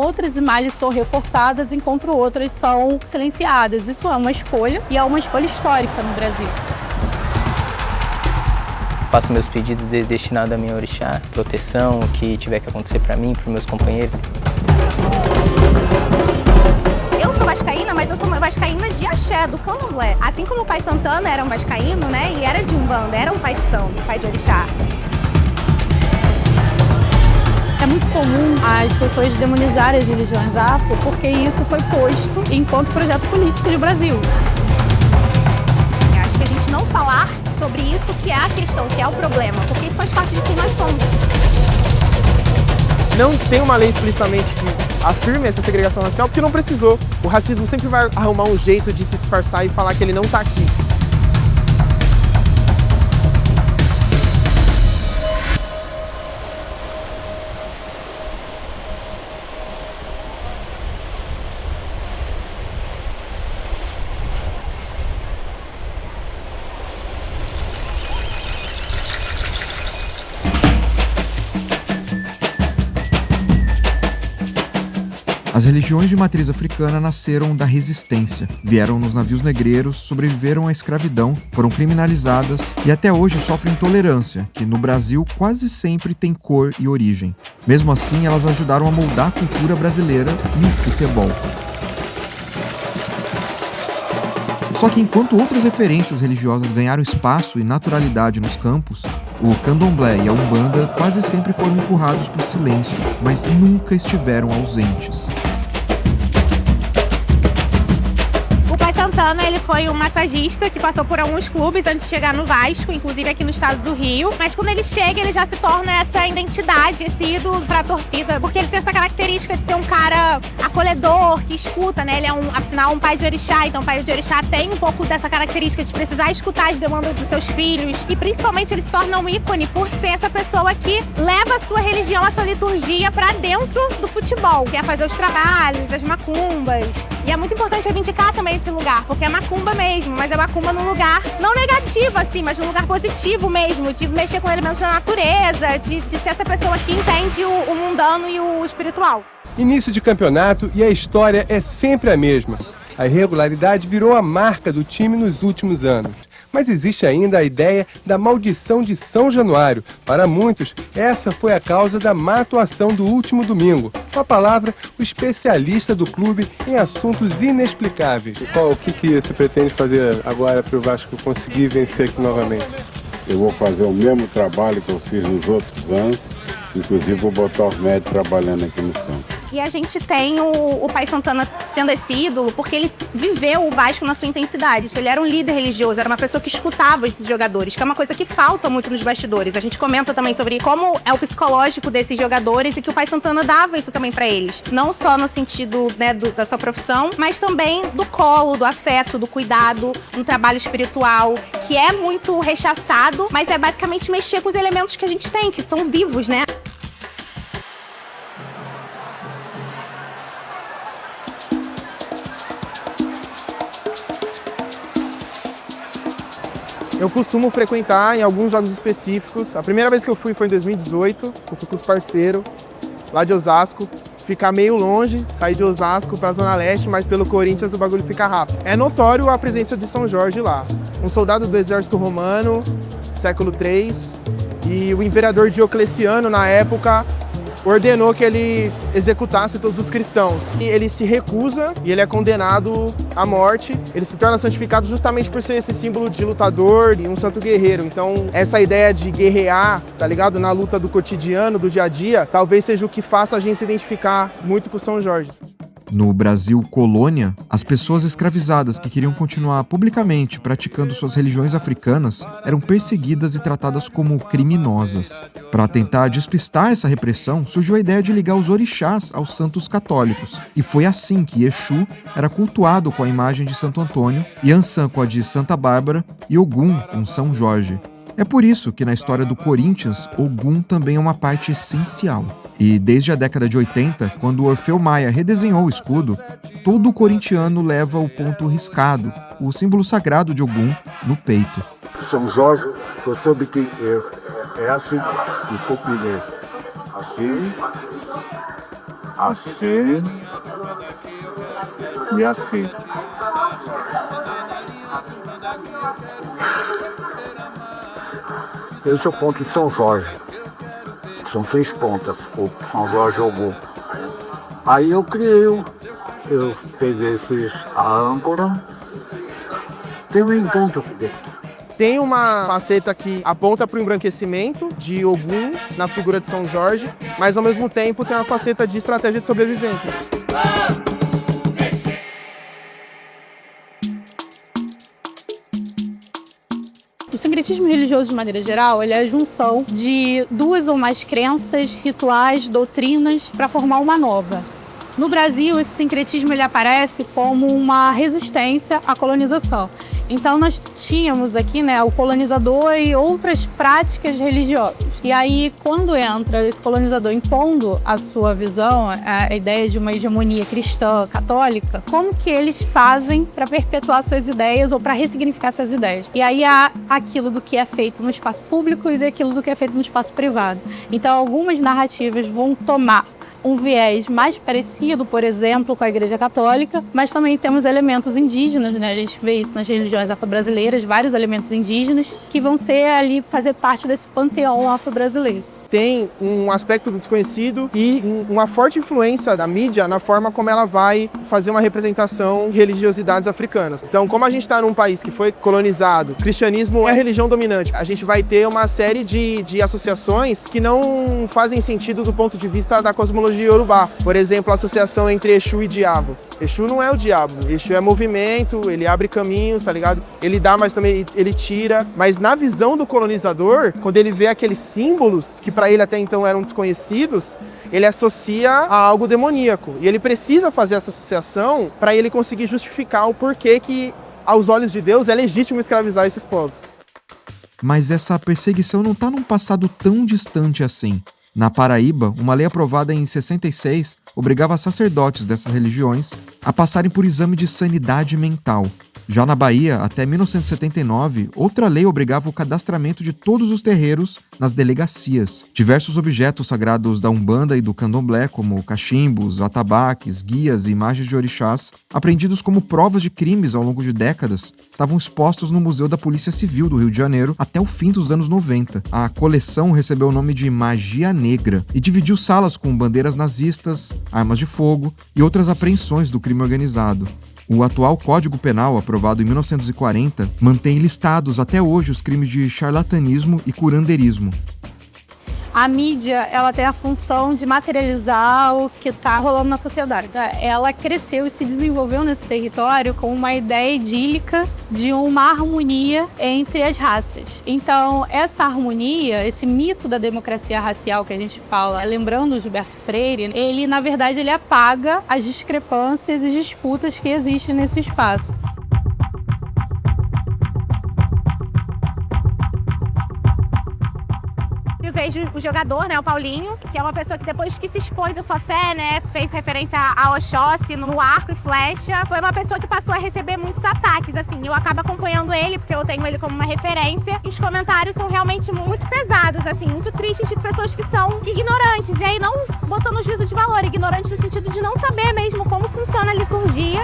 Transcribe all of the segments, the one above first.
Outras imagens são reforçadas, enquanto outras são silenciadas. Isso é uma escolha e é uma escolha histórica no Brasil. Faço meus pedidos destinados a minha orixá, proteção, o que tiver que acontecer para mim, para meus companheiros. Eu sou vascaína, mas eu sou uma vascaína de axé, do candomblé. Assim como o pai Santana era um vascaíno, né, e era de umbanda, era um pai de santo, pai de orixá. É muito comum as pessoas demonizarem as religiões afro, porque isso foi posto enquanto projeto político do Brasil. Eu acho que a gente não falar sobre isso que é a questão, que é o problema, porque isso faz parte de quem nós somos. Não tem uma lei explicitamente que afirme essa segregação racial, porque não precisou. O racismo sempre vai arrumar um jeito de se disfarçar e falar que ele não está aqui. As religiões de matriz africana nasceram da resistência. Vieram nos navios negreiros, sobreviveram à escravidão, foram criminalizadas e até hoje sofrem intolerância, que no Brasil quase sempre tem cor e origem. Mesmo assim, elas ajudaram a moldar a cultura brasileira e o futebol. Só que enquanto outras referências religiosas ganharam espaço e naturalidade nos campos, o candomblé e a umbanda quase sempre foram empurrados para o silêncio, mas nunca estiveram ausentes. Santana, ele foi um massagista que passou por alguns clubes antes de chegar no Vasco, inclusive aqui no estado do Rio. Mas quando ele chega, ele já se torna essa identidade, esse ídolo pra torcida, porque ele tem essa característica de ser um cara acolhedor, que escuta, né? Ele é, afinal, um pai de orixá, então o pai de orixá tem um pouco dessa característica de precisar escutar as demandas dos seus filhos. E principalmente ele se torna um ícone por ser essa pessoa que leva a sua religião, a sua liturgia pra dentro do futebol, que é fazer os trabalhos, as macumbas. E é muito importante reivindicar também esse lugar, porque é macumba mesmo, mas é macumba num lugar não negativo, assim, mas num lugar positivo mesmo, de mexer com elementos da natureza, de ser essa pessoa que entende o mundano e o espiritual. Início de campeonato e a história é sempre a mesma. A irregularidade virou a marca do time nos últimos anos. Mas existe ainda a ideia da maldição de São Januário. Para muitos, essa foi a causa da má atuação do último domingo. Com a palavra, o especialista do clube em assuntos inexplicáveis. O que se pretende fazer agora para o Vasco conseguir vencer aqui novamente? Eu vou fazer o mesmo trabalho que eu fiz nos outros anos. Inclusive, vou botar os médicos trabalhando aqui no campo. E a gente tem o pai Santana sendo esse ídolo porque ele viveu o Vasco na sua intensidade. Ele era um líder religioso, era uma pessoa que escutava esses jogadores, que é uma coisa que falta muito nos bastidores. A gente comenta também sobre como é o psicológico desses jogadores e que o pai Santana dava isso também pra eles. Não só no sentido, né, da sua profissão, mas também do colo, do afeto, do cuidado, um trabalho espiritual que é muito rechaçado, mas é basicamente mexer com os elementos que a gente tem, que são vivos, né? Eu costumo frequentar em alguns jogos específicos. A primeira vez que eu fui foi em 2018, eu fui com os parceiros lá de Osasco. Ficar meio longe, sair de Osasco para a Zona Leste, mas pelo Corinthians o bagulho fica rápido. É notório a presença de São Jorge lá. Um soldado do exército romano, século III, e o imperador Diocleciano, na época, ordenou que ele executasse todos os cristãos. E ele se recusa e ele é condenado à morte. Ele se torna santificado justamente por ser esse símbolo de lutador e um santo guerreiro. Então, essa ideia de guerrear, tá ligado? Na luta do cotidiano, do dia a dia, talvez seja o que faça a gente se identificar muito com São Jorge. No Brasil colônia, as pessoas escravizadas que queriam continuar publicamente praticando suas religiões africanas eram perseguidas e tratadas como criminosas. Para tentar despistar essa repressão, surgiu a ideia de ligar os orixás aos santos católicos. E foi assim que Exu era cultuado com a imagem de Santo Antônio, Yansan com a de Santa Bárbara e Ogum com São Jorge. É por isso que na história do Corinthians, Ogum também é uma parte essencial. E desde a década de 80, quando Orfeu Maia redesenhou o escudo, todo corintiano leva o ponto riscado, o símbolo sagrado de Ogum, no peito. São Jorge, eu soube que é assim, um pouco assim, assim e assim. Esse é o ponto de São Jorge. São 6 pontas, o São Jorge jogou. Aí eu peguei a âncora, tem um encanto aqui dentro. Tem uma faceta que aponta para o embranquecimento de Ogum na figura de São Jorge, mas ao mesmo tempo tem uma faceta de estratégia de sobrevivência. O sincretismo religioso, de maneira geral, ele é a junção de 2 ou mais crenças, rituais, doutrinas para formar uma nova. No Brasil, esse sincretismo ele aparece como uma resistência à colonização. Então, nós tínhamos aqui, o colonizador e outras práticas religiosas. E aí, quando entra esse colonizador impondo a sua visão, a ideia de uma hegemonia cristã, católica, como que eles fazem para perpetuar suas ideias ou para ressignificar essas ideias? E aí há aquilo do que é feito no espaço público e daquilo do que é feito no espaço privado. Então, algumas narrativas vão tomar um viés mais parecido, por exemplo, com a Igreja Católica, mas também temos elementos indígenas, A gente vê isso nas religiões afro-brasileiras, vários elementos indígenas que vão ser ali, fazer parte desse panteão afro-brasileiro. Tem um aspecto desconhecido e uma forte influência da mídia na forma como ela vai fazer uma representação de religiosidades africanas. Então, como a gente está num país que foi colonizado, o cristianismo é a religião dominante, a gente vai ter uma série de associações que não fazem sentido do ponto de vista da cosmologia iorubá. Por exemplo, a associação entre Exu e diabo. Exu não é o diabo, Exu é movimento, ele abre caminhos, tá ligado? Ele dá, mas também ele tira. Mas na visão do colonizador, quando ele vê aqueles símbolos que para ele até então eram desconhecidos, ele associa a algo demoníaco. E ele precisa fazer essa associação para ele conseguir justificar o porquê que, aos olhos de Deus, é legítimo escravizar esses povos. Mas essa perseguição não está num passado tão distante assim. Na Paraíba, uma lei aprovada em 66 obrigava sacerdotes dessas religiões a passarem por exame de sanidade mental. Já na Bahia, até 1979, outra lei obrigava o cadastramento de todos os terreiros nas delegacias. Diversos objetos sagrados da Umbanda e do Candomblé, como cachimbos, atabaques, guias e imagens de orixás, apreendidos como provas de crimes ao longo de décadas, estavam expostos no Museu da Polícia Civil do Rio de Janeiro até o fim dos anos 90. A coleção recebeu o nome de Magia Negra e dividiu salas com bandeiras nazistas, armas de fogo e outras apreensões do crime organizado. O atual Código Penal, aprovado em 1940, mantém listados até hoje os crimes de charlatanismo e curanderismo. A mídia, ela tem a função de materializar o que está rolando na sociedade. Ela cresceu e se desenvolveu nesse território com uma ideia idílica de uma harmonia entre as raças. Então, essa harmonia, esse mito da democracia racial que a gente fala, lembrando o Gilberto Freire, ele, na verdade, ele apaga as discrepâncias e disputas que existem nesse espaço. Eu vejo o jogador, o Paulinho, que é uma pessoa que depois que se expôs à sua fé, fez referência a Oxóssi no arco e flecha, foi uma pessoa que passou a receber muitos ataques, assim. Eu acabo acompanhando ele, porque eu tenho ele como uma referência, e os comentários são realmente muito pesados, assim, muito tristes, de pessoas que são ignorantes, e aí não botando juízo de valor, ignorantes no sentido de não saber mesmo como funciona a liturgia.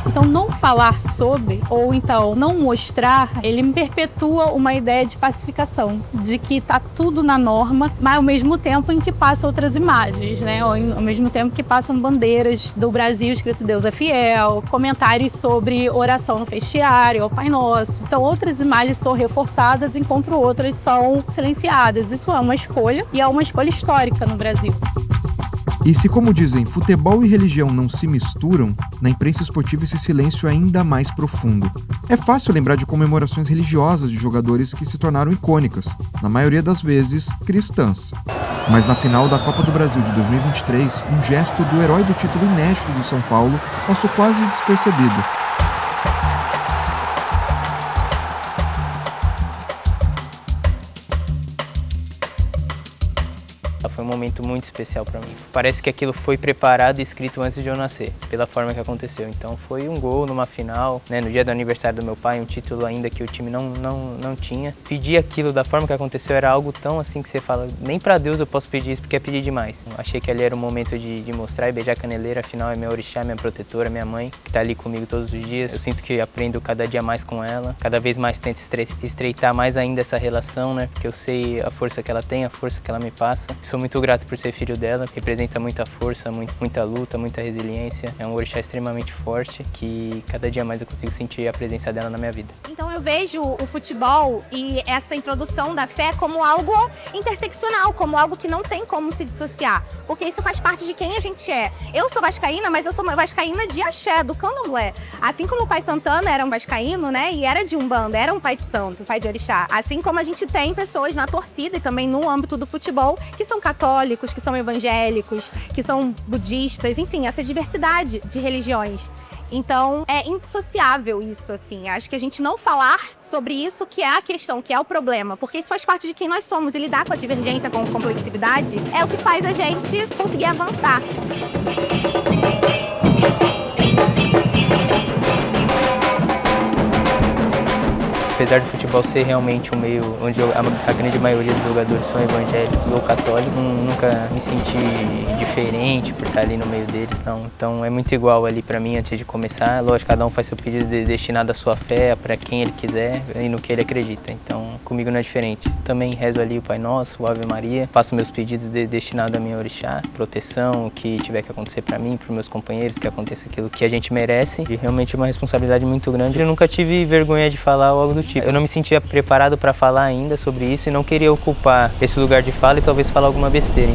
Então, não falar sobre, ou então não mostrar, ele me perpetua uma ideia de pacificação, de que está tudo na norma, mas ao mesmo tempo em que passa outras imagens, ou ao mesmo tempo que passam bandeiras do Brasil escrito Deus é fiel, comentários sobre oração no vestiário, ao Pai Nosso. Então, outras imagens são reforçadas, enquanto outras são silenciadas. Isso é uma escolha, e é uma escolha histórica no Brasil. E se, como dizem, futebol e religião não se misturam, na imprensa esportiva esse silêncio é ainda mais profundo. É fácil lembrar de comemorações religiosas de jogadores que se tornaram icônicas, na maioria das vezes cristãs. Mas na final da Copa do Brasil de 2023, um gesto do herói do título inédito do São Paulo passou quase despercebido. Foi um momento momento muito especial para mim. Parece que aquilo foi preparado e escrito antes de eu nascer, pela forma que aconteceu. Então foi um gol numa final, né, no dia do aniversário do meu pai, um título ainda que o time não tinha. Pedir aquilo da forma que aconteceu era algo tão assim que você fala, nem para Deus eu posso pedir isso porque é pedir demais. Eu achei que ali era o momento de mostrar e beijar a caneleira, afinal é minha orixá, minha protetora, minha mãe, que tá ali comigo todos os dias. Eu sinto que aprendo cada dia mais com ela, cada vez mais tento estreitar mais ainda essa relação, né, porque eu sei a força que ela tem, a força que ela me passa. Sou muito grato por ser filho dela, representa muita força, muita luta, muita resiliência. É um orixá extremamente forte que cada dia mais eu consigo sentir a presença dela na minha vida. Então eu vejo o futebol e essa introdução da fé como algo interseccional, como algo que não tem como se dissociar, porque isso faz parte de quem a gente é. Eu sou vascaína, mas eu sou uma vascaína de axé, do candomblé. Assim como o pai Santana era um vascaíno, né, e era de umbanda, era um pai de santo, um pai de orixá. Assim como a gente tem pessoas na torcida e também no âmbito do futebol que são católicos, que são evangélicos, que são budistas, enfim, essa diversidade de religiões. Então, é indissociável isso, assim. Acho que a gente não falar sobre isso que é a questão, que é o problema, porque isso faz parte de quem nós somos, e lidar com a divergência, com a complexidade, é o que faz a gente conseguir avançar. Apesar do futebol ser realmente um meio onde a grande maioria dos jogadores são evangélicos ou católicos, nunca me senti diferente por estar ali no meio deles, não. Então é muito igual ali para mim antes de começar. Lógico, cada um faz seu pedido destinado à sua fé, para quem ele quiser e no que ele acredita. Então comigo não é diferente. Também rezo ali o Pai Nosso, o Ave Maria, faço meus pedidos destinados a minha orixá, proteção, o que tiver que acontecer para mim, para os meus companheiros, que aconteça aquilo que a gente merece. E realmente é uma responsabilidade muito grande. Eu nunca tive vergonha de falar algo do tipo. Eu não me sentia preparado para falar ainda sobre isso e não queria ocupar esse lugar de fala e talvez falar alguma besteira.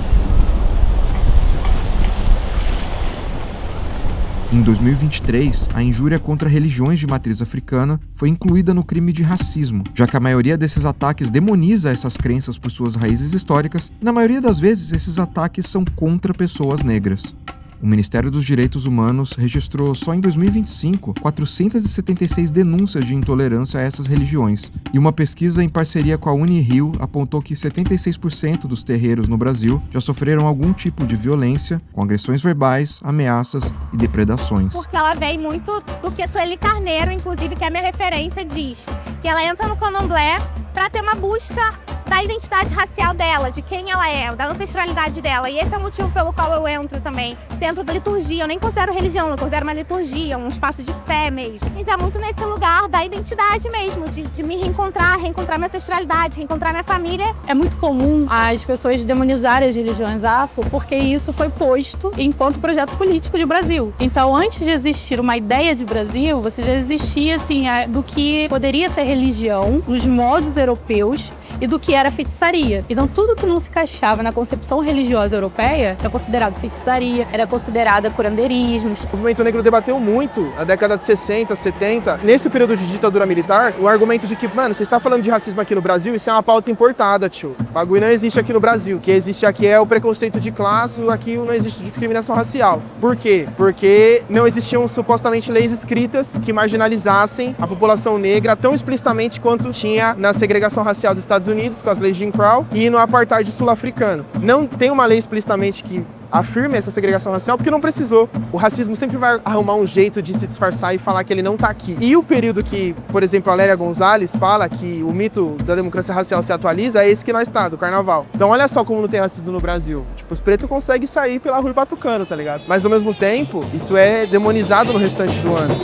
Em 2023, a injúria contra religiões de matriz africana foi incluída no crime de racismo, já que a maioria desses ataques demoniza essas crenças por suas raízes históricas e, na maioria das vezes, esses ataques são contra pessoas negras. O Ministério dos Direitos Humanos registrou só em 2025 476 denúncias de intolerância a essas religiões, e uma pesquisa em parceria com a Unirio apontou que 76% dos terreiros no Brasil já sofreram algum tipo de violência, com agressões verbais, ameaças e depredações. Porque ela vem muito do que Sueli Carneiro, inclusive, que é a minha referência, diz, que ela entra no candomblé para ter uma busca da identidade racial dela, de quem ela é, da ancestralidade dela. E esse é o motivo pelo qual eu entro também dentro da liturgia. Eu nem considero religião, eu considero uma liturgia, um espaço de fé mesmo. Mas é muito nesse lugar da identidade mesmo, de me reencontrar minha ancestralidade, reencontrar minha família. É muito comum as pessoas demonizarem as religiões afro, porque isso foi posto enquanto projeto político de Brasil. Então, antes de existir uma ideia de Brasil, você já existia assim, do que poderia ser religião, nos modos europeus, e do que era feitiçaria. Então, tudo que não se encaixava na concepção religiosa europeia era considerado feitiçaria, era considerado curandeirismo. O movimento negro debateu muito na década de 60, 70. Nesse período de ditadura militar, o argumento de que, mano, você está falando de racismo aqui no Brasil, isso é uma pauta importada, tio. O bagulho não existe aqui no Brasil. O que existe aqui é o preconceito de classe, aqui não existe discriminação racial. Por quê? Porque não existiam supostamente leis escritas que marginalizassem a população negra tão explicitamente quanto tinha na segregação racial dos Estados Unidos, com as leis de Jim Crow, e no apartheid sul-africano. Não tem uma lei explicitamente que afirme essa segregação racial, porque não precisou. O racismo sempre vai arrumar um jeito de se disfarçar e falar que ele não tá aqui. E o período que, por exemplo, a Lélia Gonzalez fala que o mito da democracia racial se atualiza, é esse que nós tá, do carnaval. Então olha só como não tem racismo no Brasil. Tipo, os pretos conseguem sair pela rua batucando, tá ligado? Mas ao mesmo tempo, isso é demonizado no restante do ano.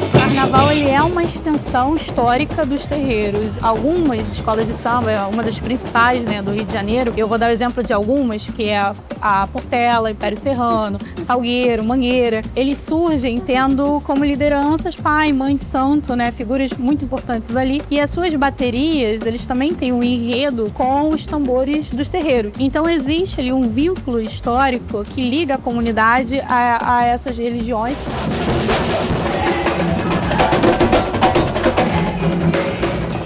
O carnaval ele é uma extensão histórica dos terreiros. Algumas escolas de samba, uma das principais, né, do Rio de Janeiro, eu vou dar o exemplo de algumas, que é a Portela, Império Serrano, Salgueiro, Mangueira. Eles surgem tendo como lideranças pai, mãe de santo, né, figuras muito importantes ali. E as suas baterias, eles também têm um enredo com os tambores dos terreiros. Então existe ali um vínculo histórico que liga a comunidade a essas religiões.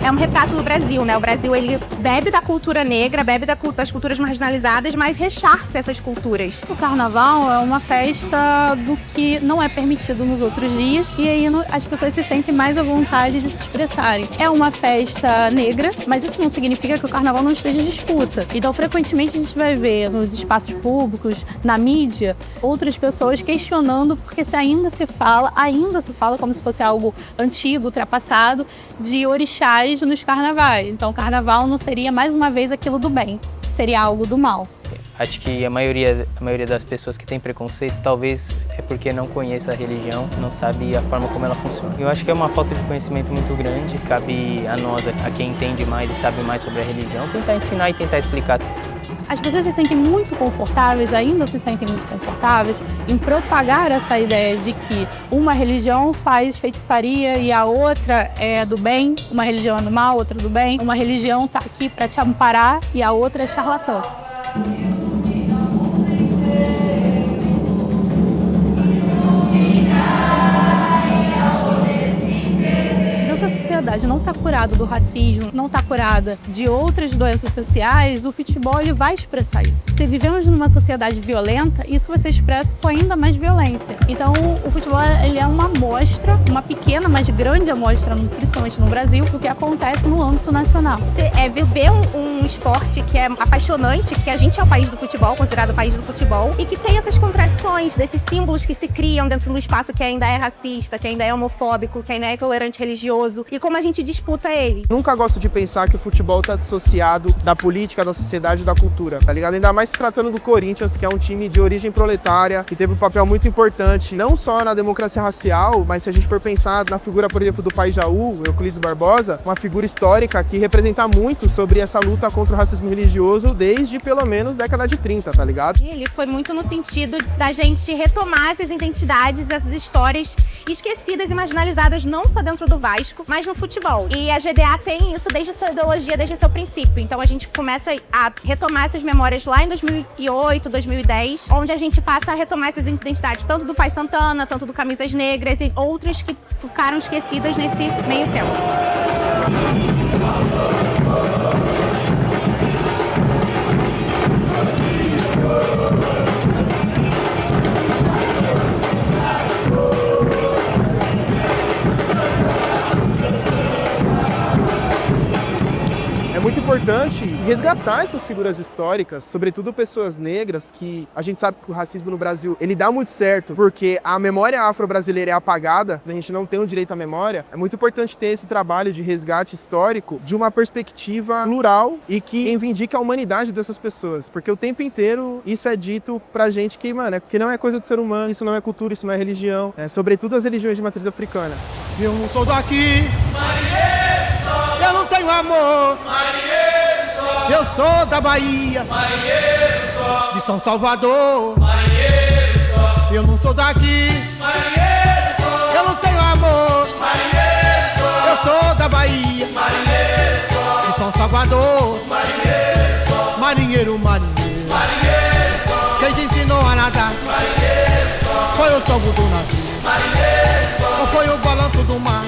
É um retrato do Brasil, né? O Brasil, ele bebe da cultura negra, bebe das culturas marginalizadas, mas recharça essas culturas. O carnaval é uma festa do que não é permitido nos outros dias e aí as pessoas se sentem mais à vontade de se expressarem. É uma festa negra, mas isso não significa que o carnaval não esteja em disputa. Então, frequentemente a gente vai ver nos espaços públicos, na mídia, outras pessoas questionando porque ainda se fala como se fosse algo antigo, ultrapassado, de orixás nos carnavais. Então, o carnaval não seria, mais uma vez, aquilo do bem, seria algo do mal. Acho que a maioria das pessoas que tem preconceito, talvez é porque não conhece a religião, não sabe a forma como ela funciona. Eu acho que é uma falta de conhecimento muito grande, cabe a nós, a quem entende mais e sabe mais sobre a religião, tentar ensinar e tentar explicar. As pessoas se sentem muito confortáveis, ainda se sentem muito confortáveis em propagar essa ideia de que uma religião faz feitiçaria e a outra é do bem, uma religião é do mal, outra do bem, uma religião está aqui para te amparar e a outra é charlatã. Se a sociedade não está curada do racismo, não está curada de outras doenças sociais, o futebol ele vai expressar isso. Se vivemos numa sociedade violenta, isso vai ser expresso com ainda mais violência. Então, o futebol ele é uma amostra, uma pequena, mas grande amostra, principalmente no Brasil, do que acontece no âmbito nacional. É viver um esporte que é apaixonante, que a gente é o país do futebol, considerado o país do futebol, e que tem essas contradições, desses símbolos que se criam dentro do espaço que ainda é racista, que ainda é homofóbico, que ainda é intolerante religioso, e como a gente disputa ele. Nunca gosto de pensar que o futebol está dissociado da política, da sociedade e da cultura, tá ligado? Ainda mais se tratando do Corinthians, que é um time de origem proletária, que teve um papel muito importante, não só na democracia racial, mas se a gente for pensar na figura, por exemplo, do Pai Jaú, Euclides Barbosa, uma figura histórica que representa muito sobre essa luta contra o racismo religioso desde, pelo menos, década de 30, tá ligado? Ele foi muito no sentido da gente retomar essas identidades, essas histórias esquecidas e marginalizadas, não só dentro do Vasco, mas no futebol. E a GDA tem isso desde a sua ideologia, desde o seu princípio. Então a gente começa a retomar essas memórias lá em 2008, 2010, onde a gente passa a retomar essas identidades, tanto do Pai Santana, tanto do Camisas Negras e outras que ficaram esquecidas nesse meio tempo. É muito importante resgatar essas figuras históricas, sobretudo pessoas negras, que a gente sabe que o racismo no Brasil, ele dá muito certo, porque a memória afro-brasileira é apagada, a gente não tem o direito à memória. É muito importante ter esse trabalho de resgate histórico de uma perspectiva plural e que reivindique a humanidade dessas pessoas, porque o tempo inteiro isso é dito pra gente que, mano, que não é coisa do ser humano, isso não é cultura, isso não é religião, sobretudo as religiões de matriz africana. Eu não sou daqui, eu não tenho amor, eu sou da Bahia, de São Salvador, eu não sou daqui, eu não tenho amor, eu sou da Bahia, de São Salvador, marinheiro, quem te ensinou a nadar, foi o tombo do navio, ou foi o balanço do mar.